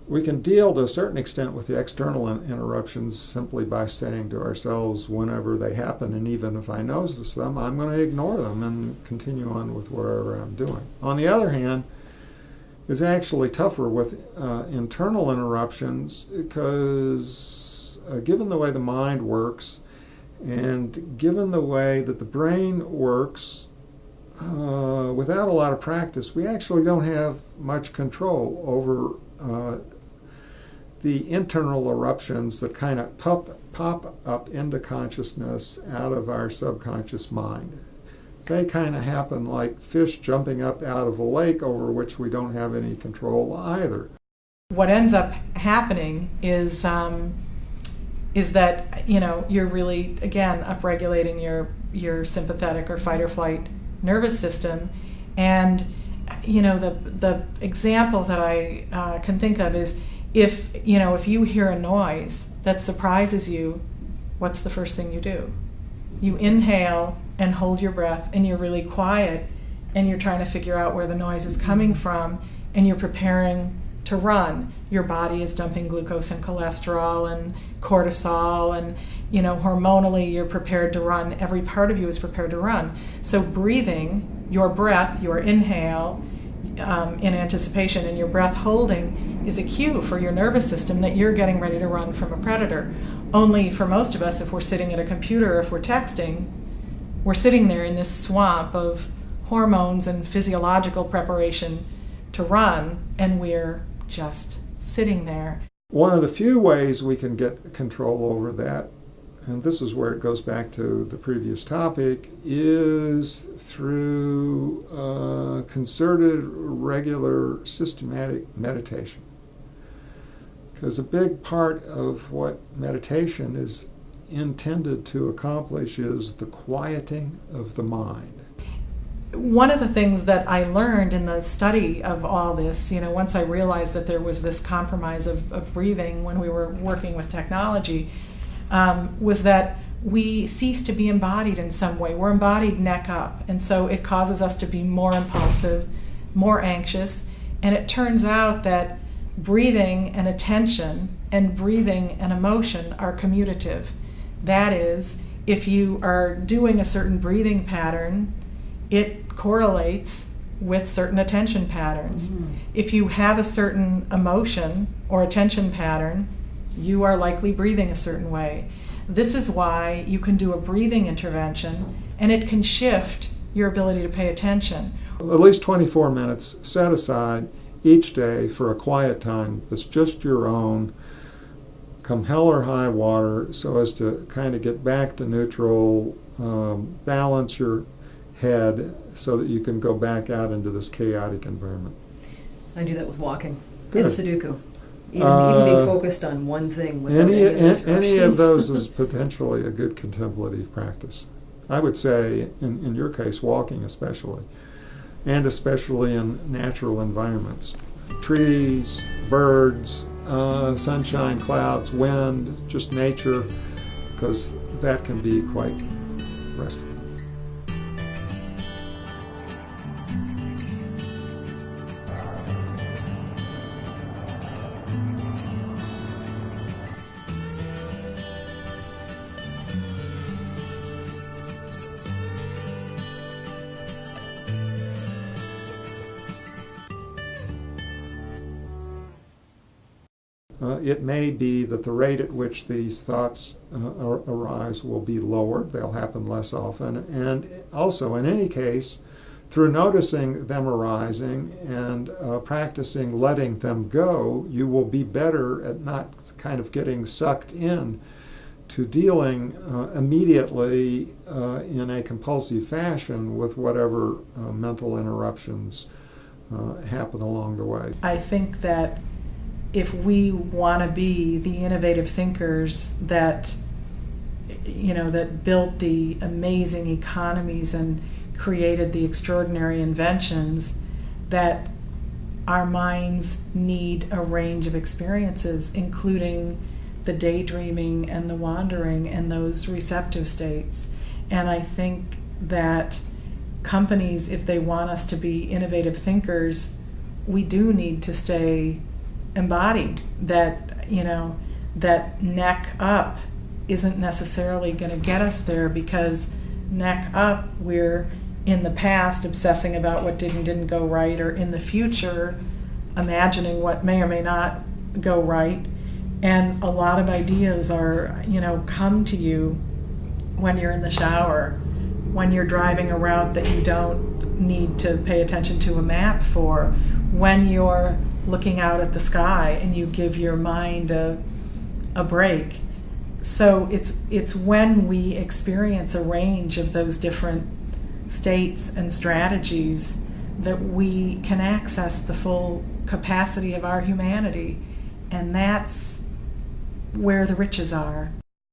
We can deal to a certain extent with the external interruptions simply by saying to ourselves whenever they happen, and even if I notice them, I'm going to ignore them and continue on with whatever I'm doing. On the other hand, it's actually tougher with internal interruptions because given the way the mind works and given the way that the brain works, without a lot of practice, we actually don't have much control over the internal eruptions that kind of pop up into consciousness out of our subconscious mind. They kind of happen like fish jumping up out of a lake over which we don't have any control either. What ends up happening is that you're really again upregulating your sympathetic or fight or flight nervous system, and the example that I can think of is if you hear a noise that surprises you, what's the first thing you do? You inhale and hold your breath, and you're really quiet, and you're trying to figure out where the noise is coming from, and you're preparing to run. Your body is dumping glucose and cholesterol and cortisol, and hormonally you're prepared to run. Every part of you is prepared to run. So breathing, your breath, your inhale in anticipation, and your breath holding is a cue for your nervous system that you're getting ready to run from a predator. Only for most of us, if we're sitting at a computer, if we're texting, we're sitting there in this swamp of hormones and physiological preparation to run, and we're just sitting there. One of the few ways we can get control over that, and this is where it goes back to the previous topic, is through concerted, regular, systematic meditation. Because a big part of what meditation is intended to accomplish is the quieting of the mind. One of the things that I learned in the study of all this, once I realized that there was this compromise of breathing when we were working with technology, was that we cease to be embodied in some way. We're embodied neck up, and so it causes us to be more impulsive, more anxious, and it turns out that breathing and attention and breathing and emotion are commutative. That is, if you are doing a certain breathing pattern, it correlates with certain attention patterns. Mm-hmm. If you have a certain emotion or attention pattern, you are likely breathing a certain way. This is why you can do a breathing intervention and it can shift your ability to pay attention. At least 24 minutes set aside each day for a quiet time that's just your own, come hell or high water, so as to kind of get back to neutral, balance your head so that you can go back out into this chaotic environment. I do that with walking. Good. And Sudoku. Even being focused on one thing. Without any of those is potentially a good contemplative practice. I would say, in your case, walking especially, and especially in natural environments. Trees, birds, sunshine, clouds, wind, just nature, because that can be quite restful. It may be that the rate at which these thoughts arise will be lower. They'll happen less often. And also, in any case, through noticing them arising and practicing letting them go, you will be better at not kind of getting sucked in to dealing immediately in a compulsive fashion with whatever mental interruptions happen along the way. I think that if we want to be the innovative thinkers that built the amazing economies and created the extraordinary inventions, that our minds need a range of experiences, including the daydreaming and the wandering and those receptive states. And I think that companies, if they want us to be innovative thinkers, we do need to stay embodied, that, you know, that neck up isn't necessarily going to get us there, because neck up, we're in the past obsessing about what did and didn't go right, or in the future imagining what may or may not go right. And a lot of ideas are, you know, come to you when you're in the shower, when you're driving a route that you don't need to pay attention to a map for, when you're looking out at the sky and you give your mind a break. So it's when we experience a range of those different states and strategies that we can access the full capacity of our humanity. And that's where the riches are.